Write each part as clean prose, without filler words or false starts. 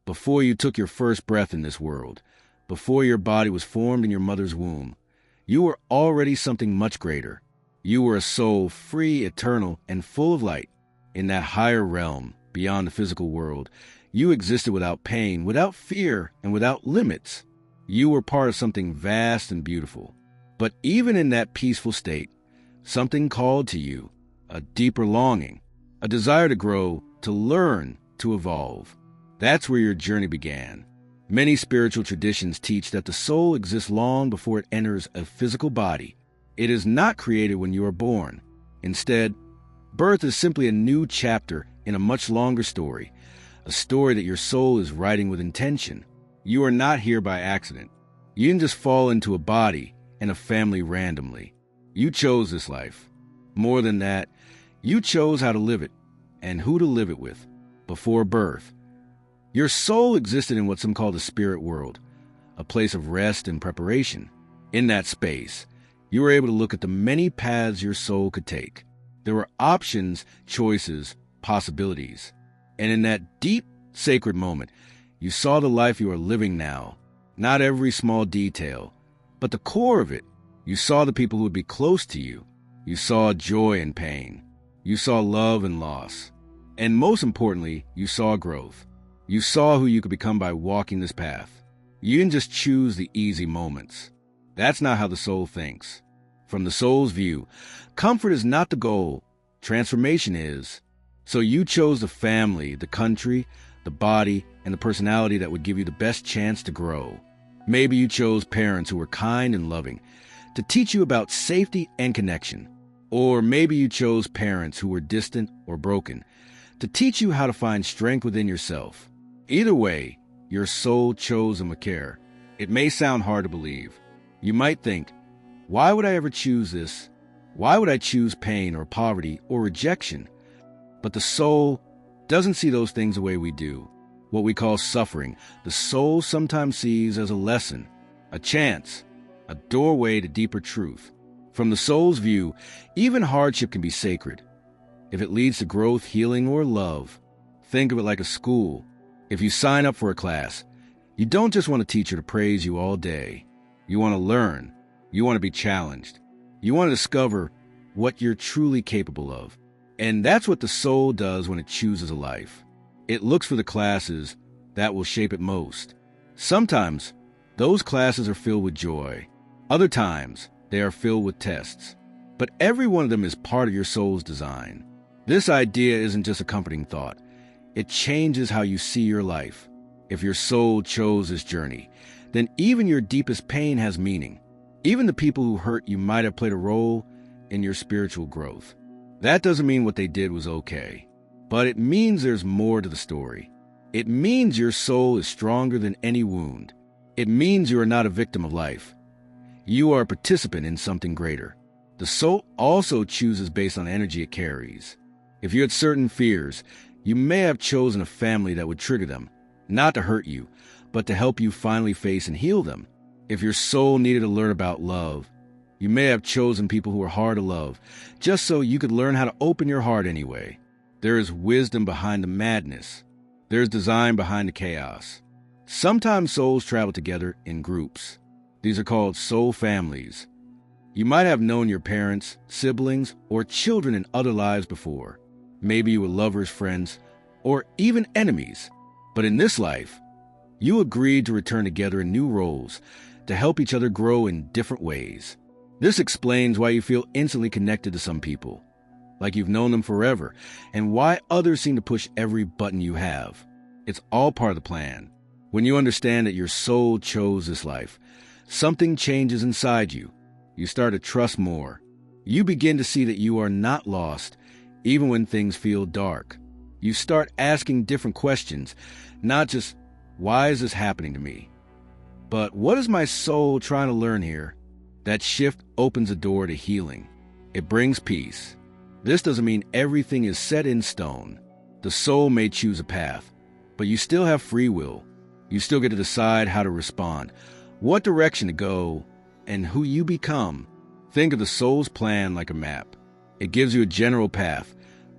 before you took your first breath in this world, before your body was formed in your mother's womb. You were already something much greater. You were a soul, free, eternal, and full of light. In that higher realm, beyond the physical world, you existed without pain, without fear, and without limits. You were part of something vast and beautiful. But even in that peaceful state, something called to you, a deeper longing, a desire to grow, to learn, to evolve. That's where your journey began. Many spiritual traditions teach that the soul exists long before it enters a physical body. It is not created when you are born. Instead, birth is simply a new chapter in a much longer story, a story that your soul is writing with intention. You are not here by accident. You didn't just fall into a body and a family randomly. You chose this life. More than that, you chose how to live it and who to live it with before birth. Your soul existed in what some call the spirit world, a place of rest and preparation. In that space, you were able to look at the many paths your soul could take. There were options, choices, possibilities. And in that deep, sacred moment, you saw the life you are living now. Not every small detail, but the core of it. You saw the people who would be close to you. You saw joy and pain. You saw love and loss. And most importantly, you saw growth. You saw who you could become by walking this path. You didn't just choose the easy moments. That's not how the soul thinks. From the soul's view, comfort is not the goal. Transformation is. So you chose the family, the country, the body, and the personality that would give you the best chance to grow. Maybe you chose parents who were kind and loving to teach you about safety and connection. Or maybe you chose parents who were distant or broken to teach you how to find strength within yourself. Either way, your soul chose them with care. It may sound hard to believe. You might think, why would I ever choose this? Why would I choose pain or poverty or rejection? But the soul doesn't see those things the way we do. What we call suffering, the soul sometimes sees as a lesson, a chance, a doorway to deeper truth. From the soul's view, even hardship can be sacred. If it leads to growth, healing, or love, think of it like a school. If you sign up for a class, you don't just want a teacher to praise you all day. You want to learn. You want to be challenged. You want to discover what you're truly capable of. And that's what the soul does when it chooses a life. It looks for the classes that will shape it most. Sometimes, those classes are filled with joy. Other times, they are filled with tests. But every one of them is part of your soul's design. This idea isn't just a comforting thought. It changes how you see your life. If your soul chose this journey, then even your deepest pain has meaning. Even the people who hurt you might have played a role in your spiritual growth. That doesn't mean what they did was okay, but it means there's more to the story. It means your soul is stronger than any wound. It means you are not a victim of life. You are a participant in something greater. The soul also chooses based on energy it carries. If you had certain fears, you may have chosen a family that would trigger them, not to hurt you, but to help you finally face and heal them. If your soul needed to learn about love, you may have chosen people who are hard to love, just so you could learn how to open your heart anyway. There is wisdom behind the madness. There is design behind the chaos. Sometimes souls travel together in groups. These are called soul families. You might have known your parents, siblings, or children in other lives before. Maybe you were lovers, friends, or even enemies. But in this life, you agreed to return together in new roles to help each other grow in different ways. This explains why you feel instantly connected to some people, like you've known them forever, and why others seem to push every button you have. It's all part of the plan. When you understand that your soul chose this life, something changes inside you. You start to trust more. You begin to see that you are not lost, even when things feel dark. You start asking different questions, not just, why is this happening to me? But what is my soul trying to learn here? That shift opens a door to healing. It brings peace. This doesn't mean everything is set in stone. The soul may choose a path, but you still have free will. You still get to decide how to respond, what direction to go, and who you become. Think of the soul's plan like a map. It gives you a general path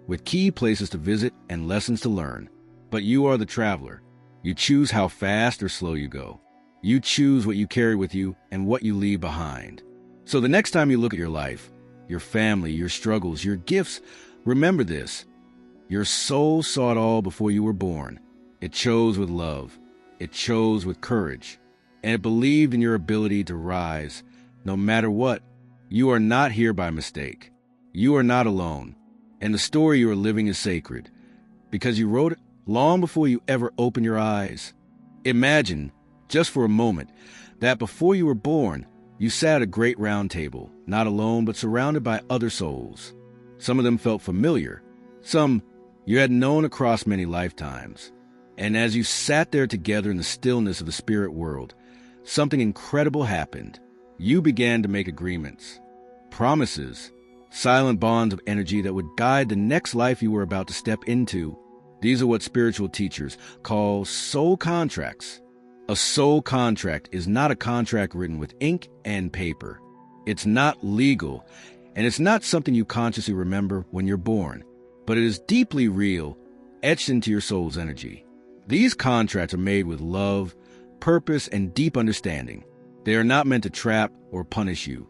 with key places to visit and lessons to learn. But you are the traveler. You choose how fast or slow you go. You choose what you carry with you and what you leave behind. So the next time you look at your life, your family, your struggles, your gifts, remember this. Your soul saw it all before you were born. It chose with love. It chose with courage. And it believed in your ability to rise. No matter what, you are not here by mistake. You are not alone. And the story you are living is sacred, because you wrote it long before you ever opened your eyes. Imagine, just for a moment, that before you were born, you sat at a great round table, not alone but surrounded by other souls. Some of them felt familiar. Some you had known across many lifetimes. And as you sat there together in the stillness of the spirit world, something incredible happened. You began to make agreements, promises, silent bonds of energy that would guide the next life you were about to step into. These are what spiritual teachers call soul contracts. A soul contract is not a contract written with ink and paper. It's not legal, and it's not something you consciously remember when you're born, but it is deeply real, etched into your soul's energy. These contracts are made with love, purpose, and deep understanding. They are not meant to trap or punish you.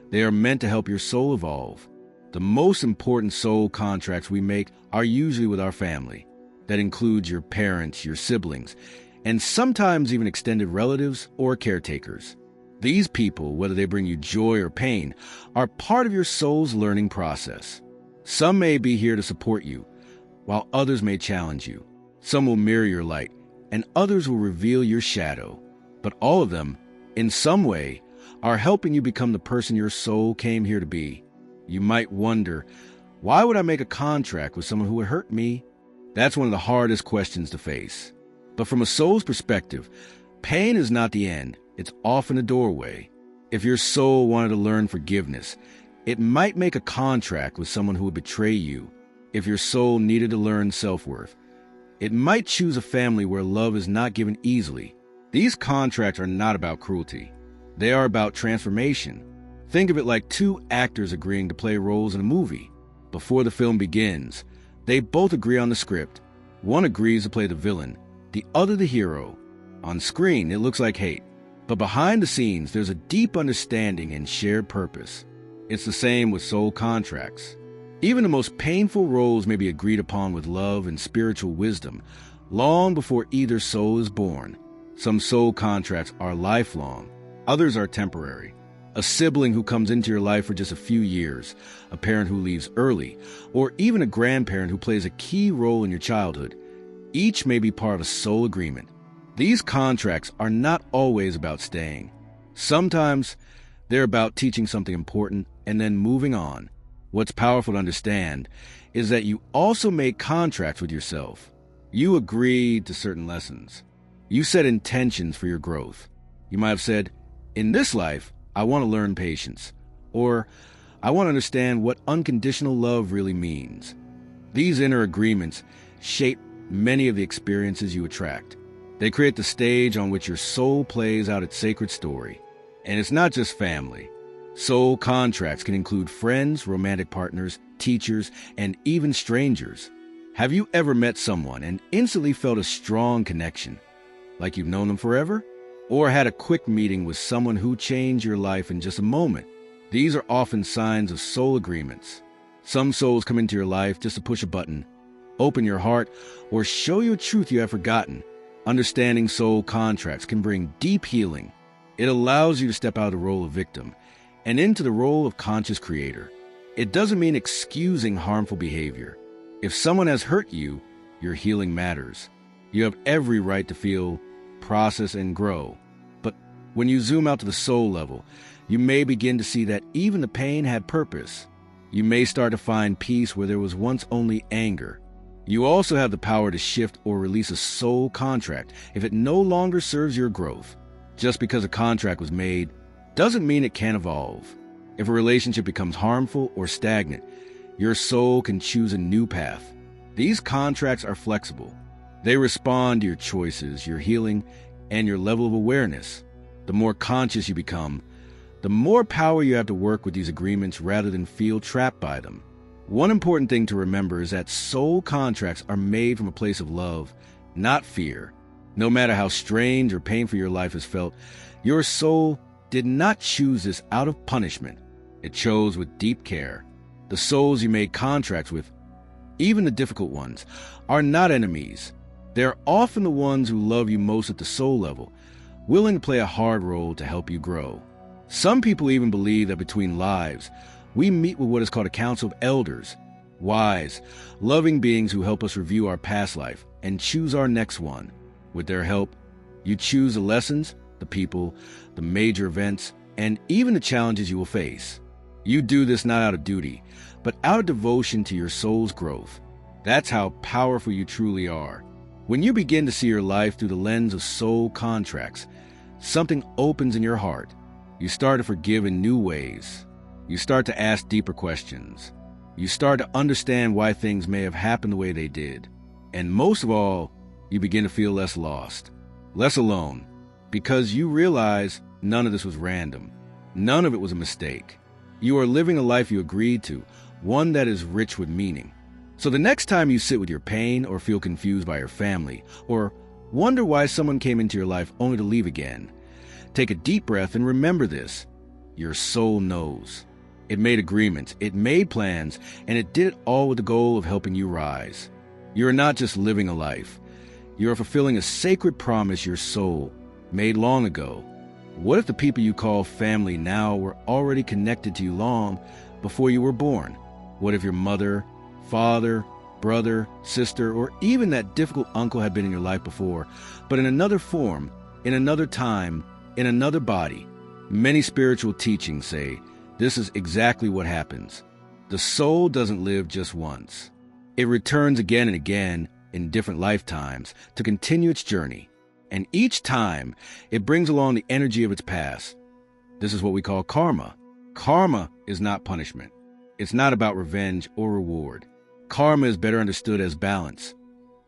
They are meant to help your soul evolve. The most important soul contracts we make are usually with our family. That includes your parents, your siblings, and sometimes even extended relatives or caretakers. These people, whether they bring you joy or pain, are part of your soul's learning process. Some may be here to support you, while others may challenge you. Some will mirror your light, and others will reveal your shadow. But all of them, in some way, are helping you become the person your soul came here to be. You might wonder, why would I make a contract with someone who would hurt me? That's one of the hardest questions to face. But from a soul's perspective, pain is not the end. It's often a doorway. If your soul wanted to learn forgiveness, it might make a contract with someone who would betray you. If your soul needed to learn self-worth, it might choose a family where love is not given easily. These contracts are not about cruelty. They are about transformation. Think of it like two actors agreeing to play roles in a movie. Before the film begins, they both agree on the script. One agrees to play the villain, the other the hero. On screen, it looks like hate, but behind the scenes, there's a deep understanding and shared purpose. It's the same with soul contracts. Even the most painful roles may be agreed upon with love and spiritual wisdom long before either soul is born. Some soul contracts are lifelong. Others are temporary. A sibling who comes into your life for just a few years, a parent who leaves early, or even a grandparent who plays a key role in your childhood. Each may be part of a soul agreement. These contracts are not always about staying. Sometimes they're about teaching something important and then moving on. What's powerful to understand is that you also make contracts with yourself. You agreed to certain lessons. You set intentions for your growth. You might have said, in this life, I want to learn patience, or I want to understand what unconditional love really means. These inner agreements shape many of the experiences you attract. They create the stage on which your soul plays out its sacred story. And it's not just family. Soul contracts can include friends, romantic partners, teachers, and even strangers. Have you ever met someone and instantly felt a strong connection, like you've known them forever? Or had a quick meeting with someone who changed your life in just a moment? These are often signs of soul agreements. Some souls come into your life just to push a button, open your heart, or show you a truth you have forgotten. Understanding soul contracts can bring deep healing. It allows you to step out of the role of victim and into the role of conscious creator. It doesn't mean excusing harmful behavior. If someone has hurt you, your healing matters. You have every right to feel, process, and grow. But when you zoom out to the soul level, you may begin to see that even the pain had purpose. You may start to find peace where there was once only anger. You also have the power to shift or release a soul contract if it no longer serves your growth. Just because a contract was made doesn't mean it can't evolve. If a relationship becomes harmful or stagnant, your soul can choose a new path. These contracts are flexible. They respond to your choices, your healing, and your level of awareness. The more conscious you become, the more power you have to work with these agreements rather than feel trapped by them. One important thing to remember is that soul contracts are made from a place of love, not fear. No matter how strange or painful your life has felt, your soul did not choose this out of punishment. It chose with deep care. The souls you made contracts with, even the difficult ones, are not enemies. They're often the ones who love you most at the soul level, willing to play a hard role to help you grow. Some people even believe that between lives, we meet with what is called a council of elders, wise, loving beings who help us review our past life and choose our next one. With their help, you choose the lessons, the people, the major events, and even the challenges you will face. You do this not out of duty, but out of devotion to your soul's growth. That's how powerful you truly are. When you begin to see your life through the lens of soul contracts, something opens in your heart. You start to forgive in new ways. You start to ask deeper questions. You start to understand why things may have happened the way they did. And most of all, you begin to feel less lost, less alone, because you realize none of this was random. None of it was a mistake. You are living a life you agreed to, one that is rich with meaning. So the next time you sit with your pain or feel confused by your family or wonder why someone came into your life only to leave again, take a deep breath and remember this. Your soul knows. It made agreements, it made plans, and it did it all with the goal of helping you rise. You are not just living a life. You are fulfilling a sacred promise your soul made long ago. What if the people you call family now were already connected to you long before you were born? What if your mother, father, brother, sister, or even that difficult uncle had been in your life before, but in another form, in another time, in another body? Many spiritual teachings say this is exactly what happens. The soul doesn't live just once. It returns again and again in different lifetimes to continue its journey. And each time, it brings along the energy of its past. This is what we call karma. Karma is not punishment. It's not about revenge or reward. Karma is better understood as balance.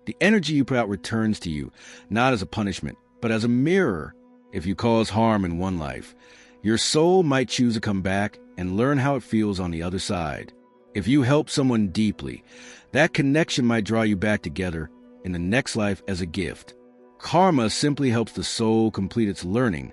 The energy you put out returns to you, not as a punishment, but as a mirror. If you cause harm in one life, your soul might choose to come back and learn how it feels on the other side. If you help someone deeply, that connection might draw you back together in the next life as a gift. Karma simply helps the soul complete its learning,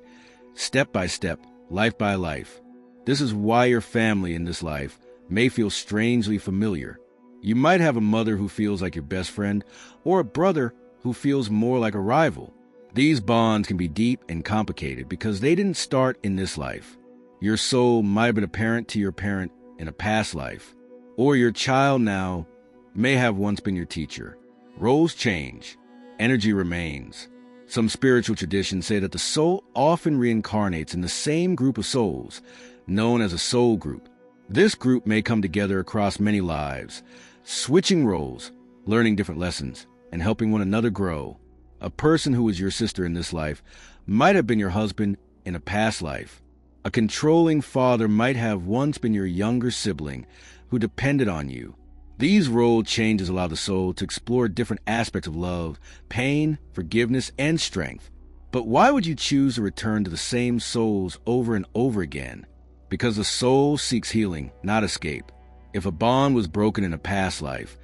step by step, life by life. This is why your family in this life may feel strangely familiar. You might have a mother who feels like your best friend, or a brother who feels more like a rival. These bonds can be deep and complicated because they didn't start in this life. Your soul might have been a parent to your parent in a past life, or your child now may have once been your teacher. Roles change. Energy remains. Some spiritual traditions say that the soul often reincarnates in the same group of souls, known as a soul group. This group may come together across many lives, switching roles, learning different lessons, and helping one another grow. A person who was your sister in this life might have been your husband in a past life. A controlling father might have once been your younger sibling who depended on you. These role changes allow the soul to explore different aspects of love, pain, forgiveness, and strength. But why would you choose to return to the same souls over and over again? Because the soul seeks healing, not escape. If a bond was broken in a past life,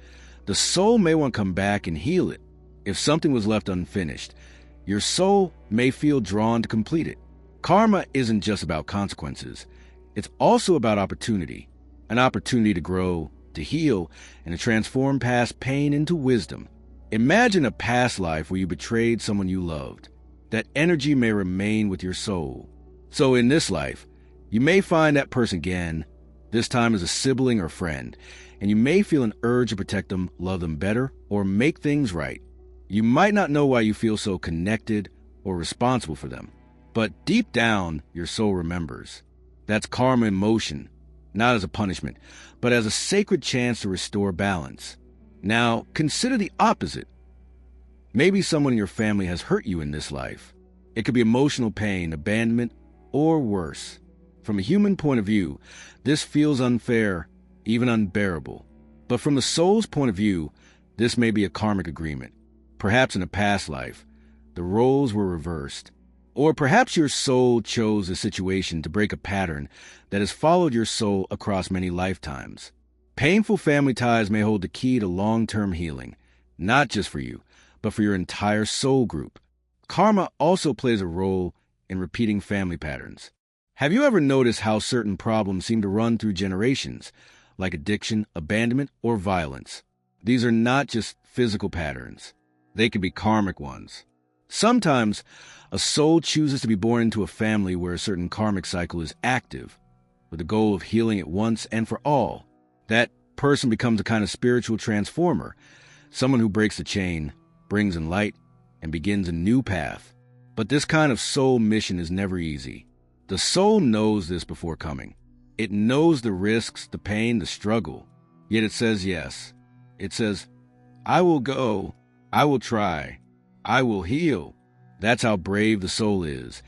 the soul may want to come back and heal it. If something was left unfinished, your soul may feel drawn to complete it. Karma isn't just about consequences. It's also about opportunity. An opportunity to grow, to heal, and to transform past pain into wisdom. Imagine a past life where you betrayed someone you loved. That energy may remain with your soul. So in this life, you may find that person again, this time as a sibling or friend, and you may feel an urge to protect them, love them better, or make things right. You might not know why you feel so connected or responsible for them, but deep down, your soul remembers. That's karma in motion, not as a punishment, but as a sacred chance to restore balance. Now, consider the opposite. Maybe someone in your family has hurt you in this life. It could be emotional pain, abandonment, or worse. From a human point of view, this feels unfair, even unbearable. But from the soul's point of view, this may be a karmic agreement. Perhaps in a past life, the roles were reversed. Or perhaps your soul chose a situation to break a pattern that has followed your soul across many lifetimes. Painful family ties may hold the key to long-term healing, not just for you, but for your entire soul group. Karma also plays a role in repeating family patterns. Have you ever noticed how certain problems seem to run through generations, like addiction, abandonment, or violence? These are not just physical patterns. They can be karmic ones. Sometimes, a soul chooses to be born into a family where a certain karmic cycle is active, with the goal of healing it once and for all. That person becomes a kind of spiritual transformer, someone who breaks the chain, brings in light, and begins a new path. But this kind of soul mission is never easy. The soul knows this before coming. It knows the risks, the pain, the struggle. Yet it says yes. It says, I will go. I will try. I will heal. That's how brave the soul is.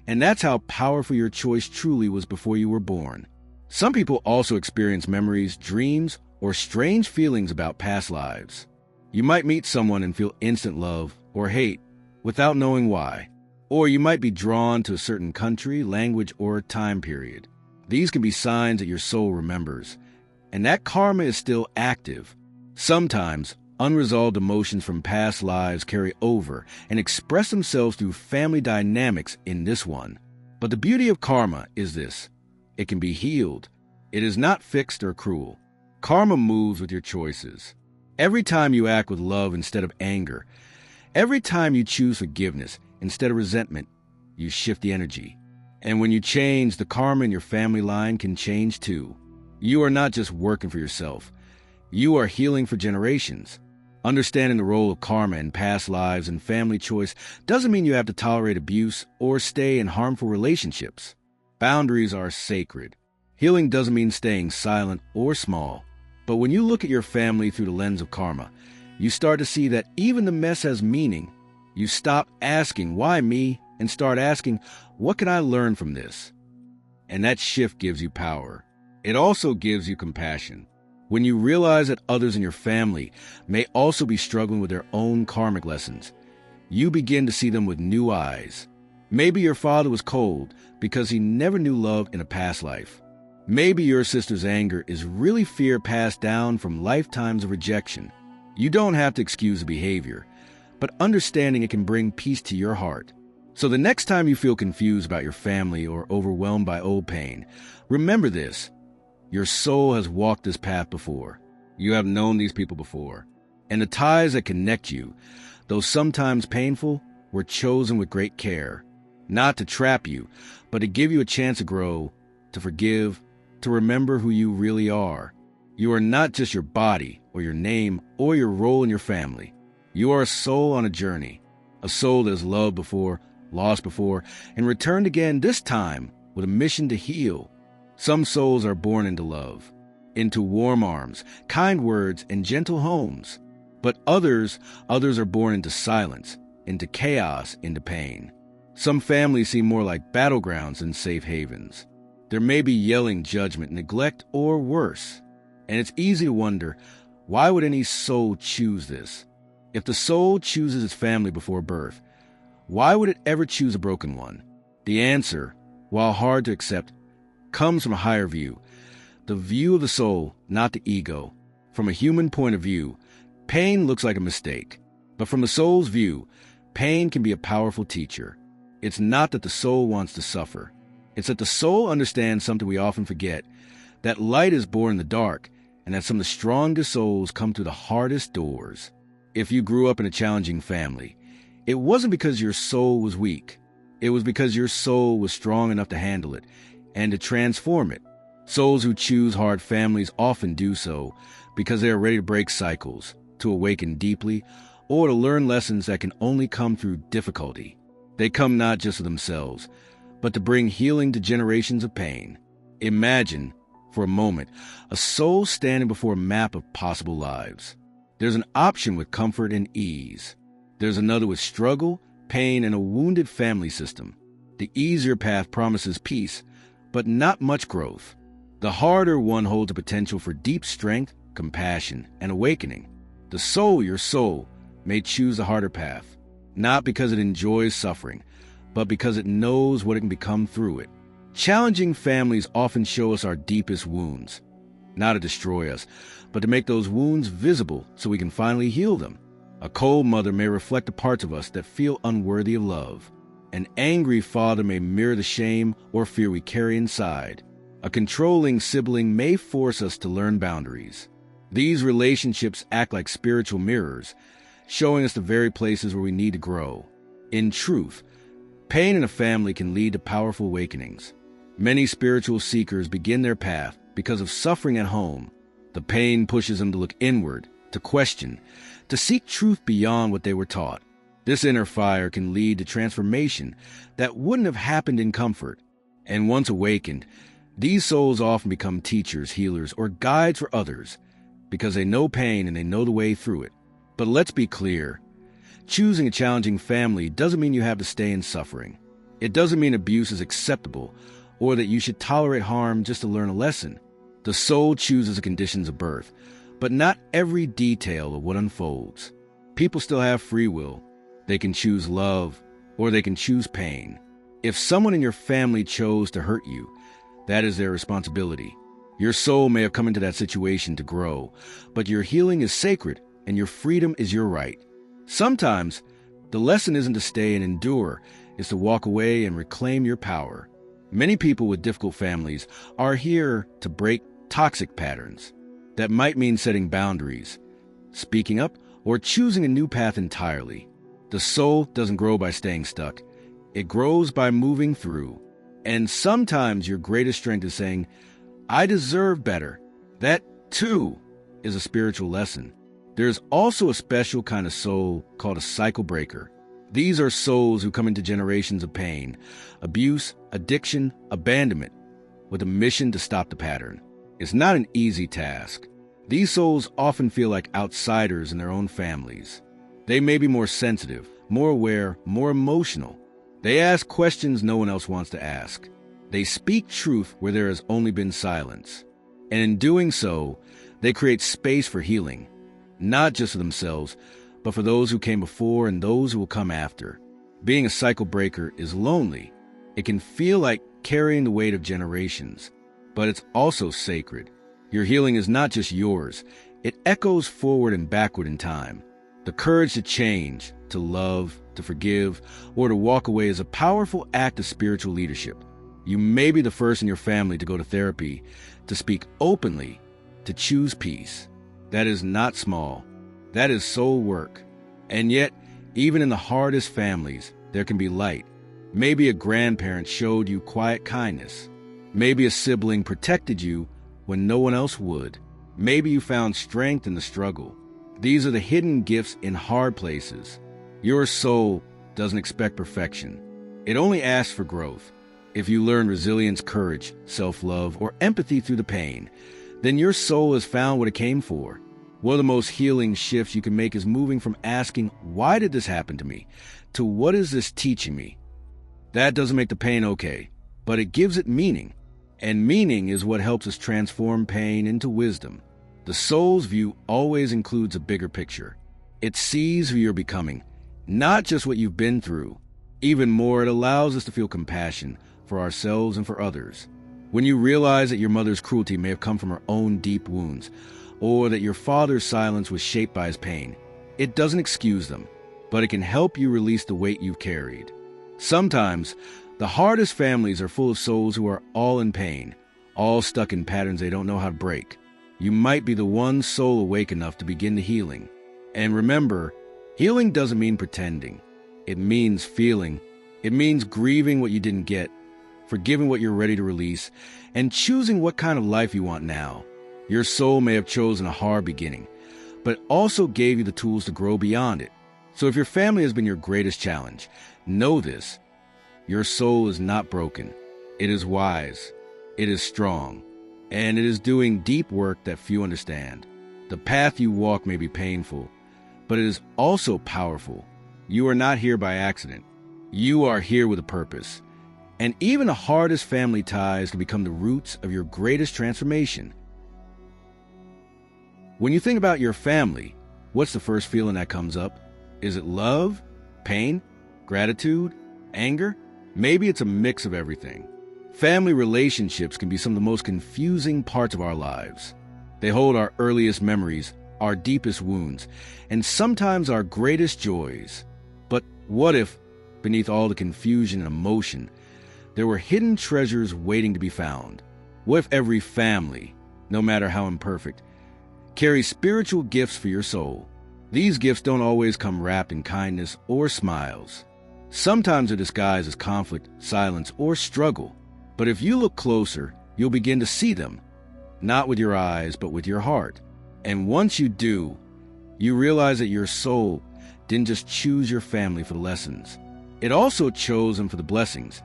And that's how powerful your choice truly was before you were born. Some people also experience memories, dreams, or strange feelings about past lives. You might meet someone and feel instant love or hate without knowing why. Or you might be drawn to a certain country, language, or time period. These can be signs that your soul remembers, and that karma is still active. Sometimes, unresolved emotions from past lives carry over and express themselves through family dynamics in this one. But the beauty of karma is this: it can be healed. It is not fixed or cruel. Karma moves with your choices. Every time you act with love instead of anger, every time you choose forgiveness instead of resentment, you shift the energy. And when you change, the karma in your family line can change too. You are not just working for yourself. You are healing for generations. Understanding the role of karma in past lives and family choice doesn't mean you have to tolerate abuse or stay in harmful relationships. Boundaries are sacred. Healing doesn't mean staying silent or small. But when you look at your family through the lens of karma, you start to see that even the mess has meaning. You stop asking, why me? And start asking, what can I learn from this? And that shift gives you power. It also gives you compassion. When you realize that others in your family may also be struggling with their own karmic lessons, you begin to see them with new eyes. Maybe your father was cold because he never knew love in a past life. Maybe your sister's anger is really fear passed down from lifetimes of rejection. You don't have to excuse the behavior, but understanding it can bring peace to your heart. So the next time you feel confused about your family or overwhelmed by old pain, remember this: your soul has walked this path before. You have known these people before. And the ties that connect you, though sometimes painful, were chosen with great care. Not to trap you, but to give you a chance to grow, to forgive, to remember who you really are. You are not just your body or your name or your role in your family. You are a soul on a journey, a soul that has loved before, lost before, and returned again, this time with a mission to heal. Some souls are born into love, into warm arms, kind words, and gentle homes. But others are born into silence, into chaos, into pain. Some families seem more like battlegrounds than safe havens. There may be yelling, judgment, neglect, or worse. And it's easy to wonder, why would any soul choose this? If the soul chooses its family before birth, why would it ever choose a broken one? The answer, while hard to accept, comes from a higher view. The view of the soul, not the ego. From a human point of view, pain looks like a mistake. But from the soul's view, pain can be a powerful teacher. It's not that the soul wants to suffer. It's that the soul understands something we often forget, that light is born in the dark, and that some of the strongest souls come through the hardest doors. If you grew up in a challenging family, it wasn't because your soul was weak. It was because your soul was strong enough to handle it and to transform it. Souls who choose hard families often do so because they are ready to break cycles, to awaken deeply, or to learn lessons that can only come through difficulty. They come not just for themselves, but to bring healing to generations of pain. Imagine, for a moment, a soul standing before a map of possible lives. There's an option with comfort and ease. There's another with struggle, pain, and a wounded family system. The easier path promises peace, but not much growth. The harder one holds the potential for deep strength, compassion, and awakening. The soul, your soul, may choose the harder path, not because it enjoys suffering, but because it knows what it can become through it. Challenging families often show us our deepest wounds, not to destroy us, but to make those wounds visible so we can finally heal them. A cold mother may reflect the parts of us that feel unworthy of love. An angry father may mirror the shame or fear we carry inside. A controlling sibling may force us to learn boundaries. These relationships act like spiritual mirrors, showing us the very places where we need to grow. In truth, pain in a family can lead to powerful awakenings. Many spiritual seekers begin their path because of suffering at home. The pain pushes them to look inward, to question, to seek truth beyond what they were taught. This inner fire can lead to transformation that wouldn't have happened in comfort. And once awakened, these souls often become teachers, healers, or guides for others because they know pain and they know the way through it. But let's be clear. Choosing a challenging family doesn't mean you have to stay in suffering. It doesn't mean abuse is acceptable or that you should tolerate harm just to learn a lesson. The soul chooses the conditions of birth, but not every detail of what unfolds. People still have free will. They can choose love or they can choose pain. If someone in your family chose to hurt you, that is their responsibility. Your soul may have come into that situation to grow, but your healing is sacred and your freedom is your right. Sometimes, the lesson isn't to stay and endure, it's to walk away and reclaim your power. Many people with difficult families are here to break toxic patterns. That might mean setting boundaries, speaking up, or choosing a new path entirely. The soul doesn't grow by staying stuck. It grows by moving through. And sometimes your greatest strength is saying, I deserve better. That, too, is a spiritual lesson. There's also a special kind of soul called a cycle breaker. These are souls who come into generations of pain, abuse, addiction, abandonment, with a mission to stop the pattern. It's not an easy task. These souls often feel like outsiders in their own families. They may be more sensitive, more aware, more emotional. They ask questions no one else wants to ask. They speak truth where there has only been silence. And in doing so, they create space for healing, not just for themselves, but for those who came before and those who will come after. Being a cycle breaker is lonely. It can feel like carrying the weight of generations, but it's also sacred. Your healing is not just yours. It echoes forward and backward in time. The courage to change, to love, to forgive, or to walk away is a powerful act of spiritual leadership. You may be the first in your family to go to therapy, to speak openly, to choose peace. That is not small. That is soul work. And yet, even in the hardest families, there can be light. Maybe a grandparent showed you quiet kindness. Maybe a sibling protected you when no one else would. Maybe you found strength in the struggle. These are the hidden gifts in hard places. Your soul doesn't expect perfection. It only asks for growth. If you learn resilience, courage, self-love, or empathy through the pain, then your soul has found what it came for. One of the most healing shifts you can make is moving from asking, why did this happen to me, to what is this teaching me? That doesn't make the pain okay, but it gives it meaning. And meaning is what helps us transform pain into wisdom. The soul's view always includes a bigger picture. It sees who you're becoming, not just what you've been through. Even more, it allows us to feel compassion for ourselves and for others. When you realize that your mother's cruelty may have come from her own deep wounds, or that your father's silence was shaped by his pain, it doesn't excuse them, but it can help you release the weight you've carried. Sometimes, the hardest families are full of souls who are all in pain, all stuck in patterns they don't know how to break. You might be the one soul awake enough to begin the healing. And remember, healing doesn't mean pretending. It means feeling. It means grieving what you didn't get, forgiving what you're ready to release, and choosing what kind of life you want now. Your soul may have chosen a hard beginning, but also gave you the tools to grow beyond it. So if your family has been your greatest challenge, know this. Your soul is not broken. It is wise. It is strong. And it is doing deep work that few understand. The path you walk may be painful, but it is also powerful. You are not here by accident. You are here with a purpose. And even the hardest family ties can become the roots of your greatest transformation. When you think about your family, what's the first feeling that comes up? Is it love, pain, gratitude, anger? Maybe it's a mix of everything. Family relationships can be some of the most confusing parts of our lives. They hold our earliest memories, our deepest wounds, and sometimes our greatest joys. But what if, beneath all the confusion and emotion, there were hidden treasures waiting to be found? What if every family, no matter how imperfect, carries spiritual gifts for your soul? These gifts don't always come wrapped in kindness or smiles. Sometimes they're disguised as conflict, silence, or struggle. But if you look closer, you'll begin to see them, not with your eyes, but with your heart. And once you do, you realize that your soul didn't just choose your family for the lessons. It also chose them for the blessings,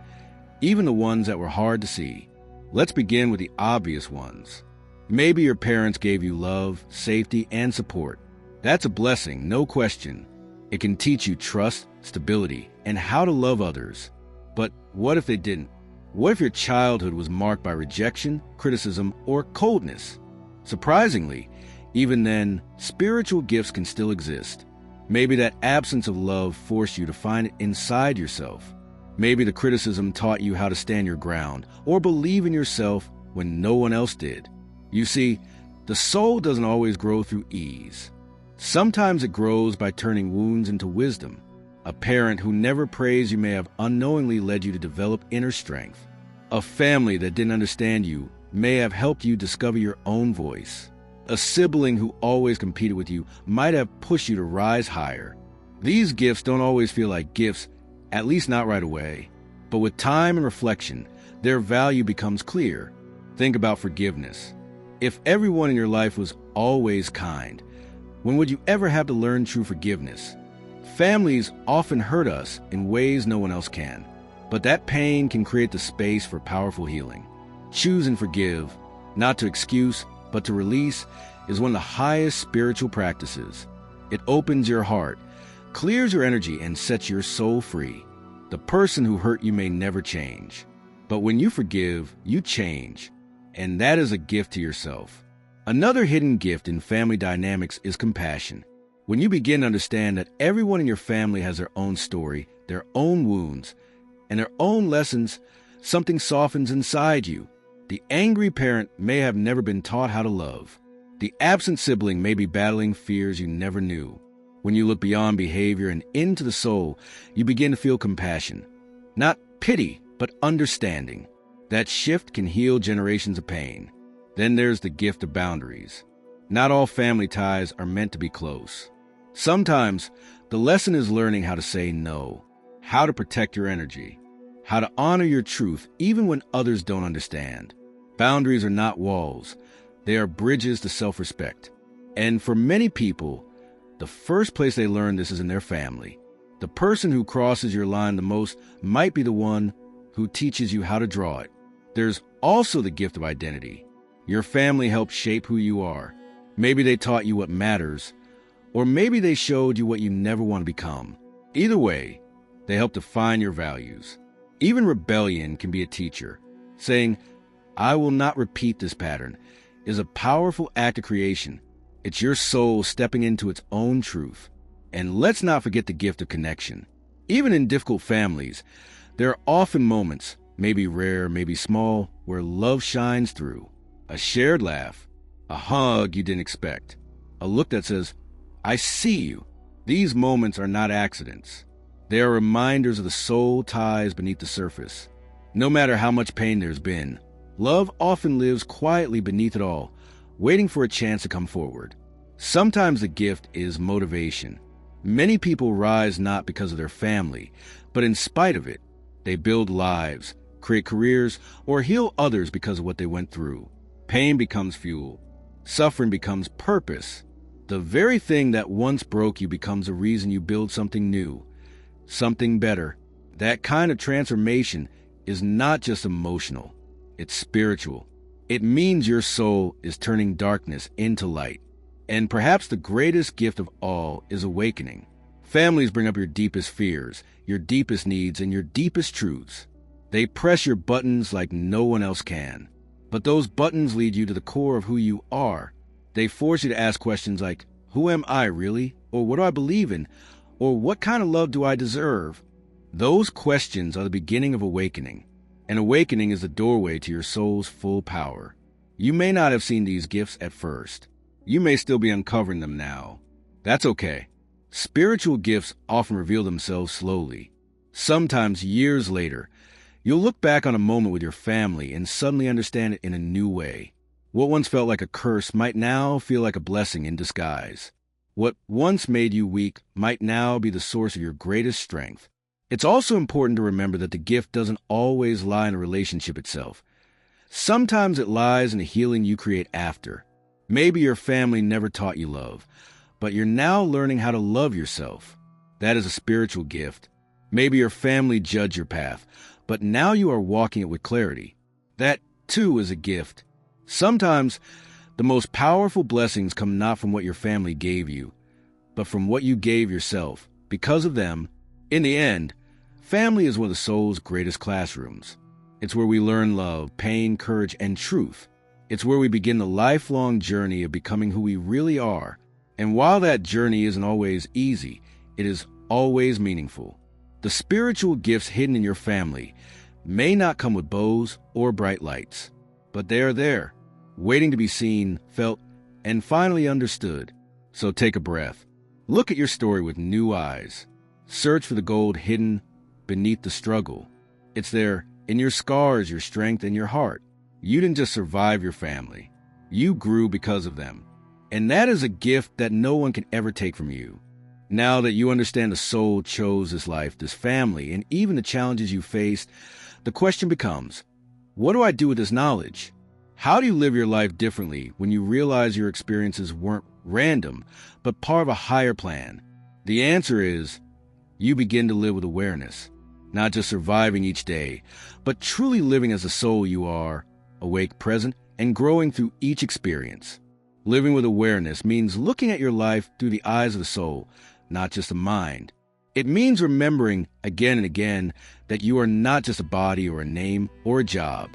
even the ones that were hard to see. Let's begin with the obvious ones. Maybe your parents gave you love, safety, and support. That's a blessing, no question. It can teach you trust, stability, and how to love others. But what if they didn't? What if your childhood was marked by rejection, criticism, or coldness? Surprisingly, even then, spiritual gifts can still exist. Maybe that absence of love forced you to find it inside yourself. Maybe the criticism taught you how to stand your ground or believe in yourself when no one else did. You see, the soul doesn't always grow through ease. Sometimes it grows by turning wounds into wisdom. A parent who never praised you may have unknowingly led you to develop inner strength. A family that didn't understand you may have helped you discover your own voice. A sibling who always competed with you might have pushed you to rise higher. These gifts don't always feel like gifts, at least not right away. But with time and reflection, their value becomes clear. Think about forgiveness. If everyone in your life was always kind, when would you ever have to learn true forgiveness? Families often hurt us in ways no one else can, but that pain can create the space for powerful healing. Choose and forgive, not to excuse, but to release, is one of the highest spiritual practices. It opens your heart, clears your energy, and sets your soul free. The person who hurt you may never change, but when you forgive, you change, and that is a gift to yourself. Another hidden gift in family dynamics is compassion. When you begin to understand that everyone in your family has their own story, their own wounds, and their own lessons, something softens inside you. The angry parent may have never been taught how to love. The absent sibling may be battling fears you never knew. When you look beyond behavior and into the soul, you begin to feel compassion. Not pity, but understanding. That shift can heal generations of pain. Then there's the gift of boundaries. Not all family ties are meant to be close. Sometimes, the lesson is learning how to say no, how to protect your energy, how to honor your truth even when others don't understand. Boundaries are not walls. They are bridges to self-respect. And for many people, the first place they learn this is in their family. The person who crosses your line the most might be the one who teaches you how to draw it. There's also the gift of identity. Your family helped shape who you are. Maybe they taught you what matters, or maybe they showed you what you never want to become. Either way, they help define your values. Even rebellion can be a teacher. Saying, "I will not repeat this pattern," is a powerful act of creation. It's your soul stepping into its own truth. And let's not forget the gift of connection. Even in difficult families, there are often moments, maybe rare, maybe small, where love shines through. A shared laugh, a hug you didn't expect, a look that says, "I see you." These moments are not accidents. They are reminders of the soul ties beneath the surface. No matter how much pain there's been, love often lives quietly beneath it all, waiting for a chance to come forward. Sometimes the gift is motivation. Many people rise not because of their family, but in spite of it. They build lives, create careers, or heal others because of what they went through. Pain becomes fuel. Suffering becomes purpose. The very thing that once broke you becomes a reason you build something new, something better. That kind of transformation is not just emotional, it's spiritual. It means your soul is turning darkness into light. And perhaps the greatest gift of all is awakening. Families bring up your deepest fears, your deepest needs, and your deepest truths. They press your buttons like no one else can. But those buttons lead you to the core of who you are. They force you to ask questions like, who am I really? Or what do I believe in? Or what kind of love do I deserve? Those questions are the beginning of awakening. And awakening is the doorway to your soul's full power. You may not have seen these gifts at first. You may still be uncovering them now. That's okay. Spiritual gifts often reveal themselves slowly. Sometimes years later, you'll look back on a moment with your family and suddenly understand it in a new way. What once felt like a curse might now feel like a blessing in disguise. What once made you weak might now be the source of your greatest strength. It's also important to remember that the gift doesn't always lie in a relationship itself. Sometimes it lies in the healing you create after. Maybe your family never taught you love, but you're now learning how to love yourself. That is a spiritual gift. Maybe your family judged your path, but now you are walking it with clarity. That, too, is a gift. Sometimes the most powerful blessings come not from what your family gave you, but from what you gave yourself. Because of them, in the end, family is one of the soul's greatest classrooms. It's where we learn love, pain, courage, and truth. It's where we begin the lifelong journey of becoming who we really are. And while that journey isn't always easy, it is always meaningful. The spiritual gifts hidden in your family may not come with bows or bright lights, but they are there, waiting to be seen, felt, and finally understood. So take a breath. Look at your story with new eyes. Search for the gold hidden beneath the struggle. It's there in your scars, your strength, and your heart. You didn't just survive your family. You grew because of them. And that is a gift that no one can ever take from you. Now that you understand the soul chose this life, this family, and even the challenges you faced, the question becomes, what do I do with this knowledge? How do you live your life differently when you realize your experiences weren't random, but part of a higher plan? The answer is, you begin to live with awareness, not just surviving each day, but truly living as the soul you are, awake, present, and growing through each experience. Living with awareness means looking at your life through the eyes of the soul, not just the mind. It means remembering again and again that you are not just a body or a name or a job.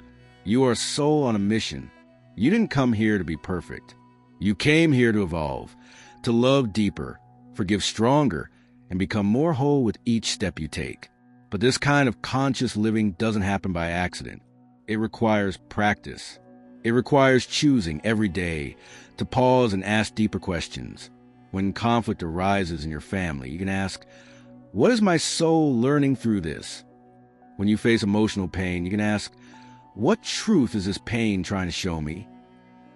You are a soul on a mission. You didn't come here to be perfect. You came here to evolve, to love deeper, forgive stronger, and become more whole with each step you take. But this kind of conscious living doesn't happen by accident. It requires practice. It requires choosing every day to pause and ask deeper questions. When conflict arises in your family, you can ask, what is my soul learning through this? When you face emotional pain, you can ask, what truth is this pain trying to show me?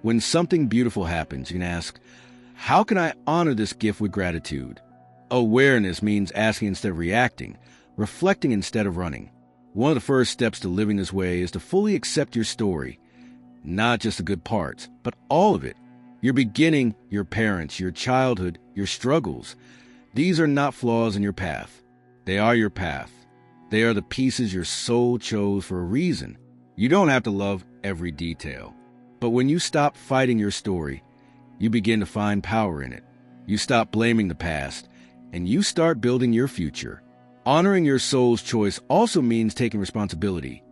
When something beautiful happens, you can ask, how can I honor this gift with gratitude? Awareness means asking instead of reacting, reflecting instead of running. One of the first steps to living this way is to fully accept your story, not just the good parts, but all of it. Your beginning, your parents, your childhood, your struggles. These are not flaws in your path. They are your path. They are the pieces your soul chose for a reason. You don't have to love every detail. But when you stop fighting your story, you begin to find power in it. You stop blaming the past, and you start building your future. Honoring your soul's choice also means taking responsibility,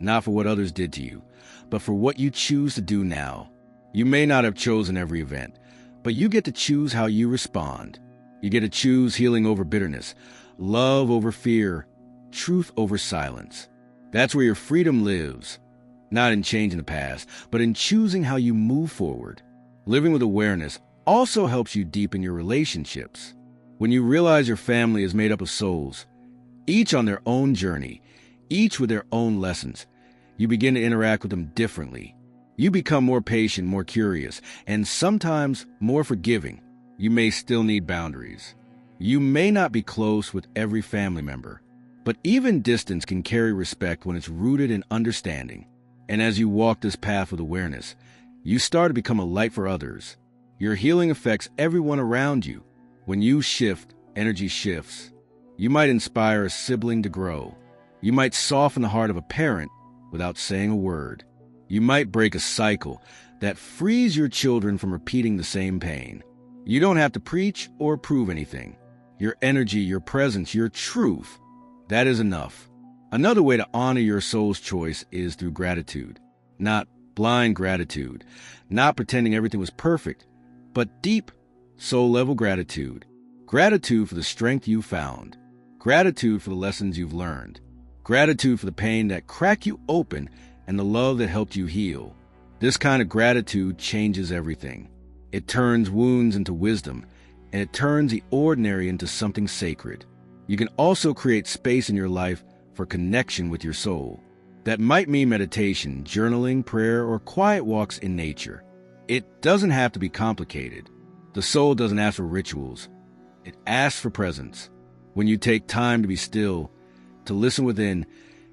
not for what others did to you, but for what you choose to do now. You may not have chosen every event, but you get to choose how you respond. You get to choose healing over bitterness, love over fear, truth over silence. That's where your freedom lives, not in changing the past, but in choosing how you move forward. Living with awareness also helps you deepen your relationships. When you realize your family is made up of souls, each on their own journey, each with their own lessons, you begin to interact with them differently. You become more patient, more curious, and sometimes more forgiving. You may still need boundaries. You may not be close with every family member, but even distance can carry respect when it's rooted in understanding. And as you walk this path with awareness, you start to become a light for others. Your healing affects everyone around you. When you shift, energy shifts. You might inspire a sibling to grow. You might soften the heart of a parent without saying a word. You might break a cycle that frees your children from repeating the same pain. You don't have to preach or prove anything. Your energy, your presence, your truth, that is enough. Another way to honor your soul's choice is through gratitude. Not blind gratitude, not pretending everything was perfect, but deep, soul-level gratitude. Gratitude for the strength you found. Gratitude for the lessons you've learned. Gratitude for the pain that cracked you open and the love that helped you heal. This kind of gratitude changes everything. It turns wounds into wisdom, and it turns the ordinary into something sacred. You can also create space in your life for connection with your soul. That might mean meditation, journaling, prayer, or quiet walks in nature. It doesn't have to be complicated. The soul doesn't ask for rituals. It asks for presence. When you take time to be still, to listen within,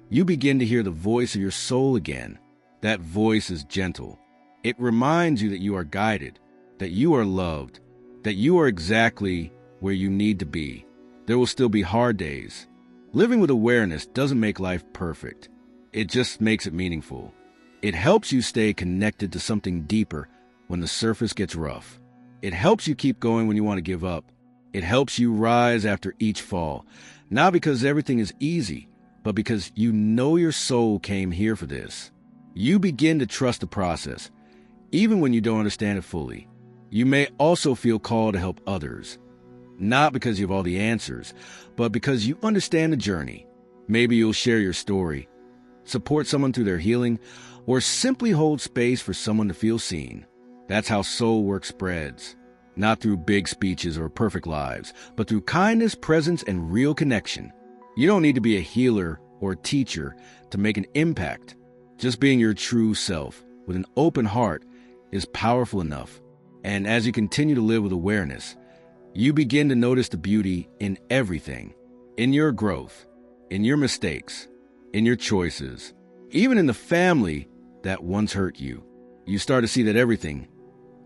you begin to hear the voice of your soul again. That voice is gentle. It reminds you that you are guided, that you are loved, that you are exactly where you need to be. There will still be hard days. Living with awareness doesn't make life perfect. It just makes it meaningful. It helps you stay connected to something deeper when the surface gets rough. It helps you keep going when you want to give up. It helps you rise after each fall, not because everything is easy, but because you know your soul came here for this. You begin to trust the process, even when you don't understand it fully. You may also feel called to help others, not because you have all the answers, but because you understand the journey. Maybe you'll share your story, support someone through their healing, or simply hold space for someone to feel seen. That's how soul work spreads, not through big speeches or perfect lives, but through kindness, presence, and real connection. You don't need to be a healer or a teacher to make an impact. Just being your true self with an open heart is powerful enough. And as you continue to live with awareness, you begin to notice the beauty in everything, in your growth, in your mistakes, in your choices, even in the family that once hurt you. You start to see that everything,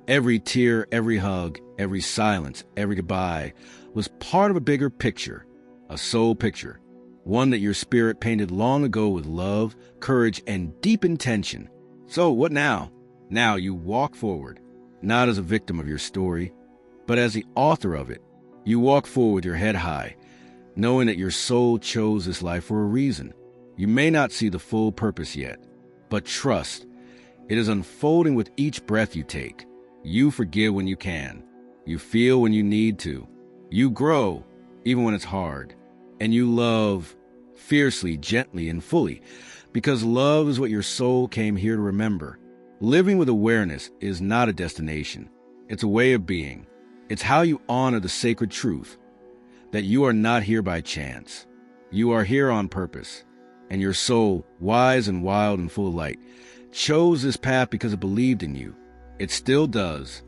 every tear, every hug, every silence, every goodbye was part of a bigger picture, a soul picture, one that your spirit painted long ago with love, courage, and deep intention. So what now? Now you walk forward, not as a victim of your story, but as the author of it. You walk forward with your head high, knowing that your soul chose this life for a reason. You may not see the full purpose yet, but trust, it is unfolding with each breath you take. You forgive when you can. You feel when you need to. You grow, even when it's hard. And you love fiercely, gently, and fully, because love is what your soul came here to remember. Living with awareness is not a destination. It's a way of being. It's how you honor the sacred truth that you are not here by chance. You are here on purpose. And your soul, wise and wild and full of light, chose this path because it believed in you. It still does.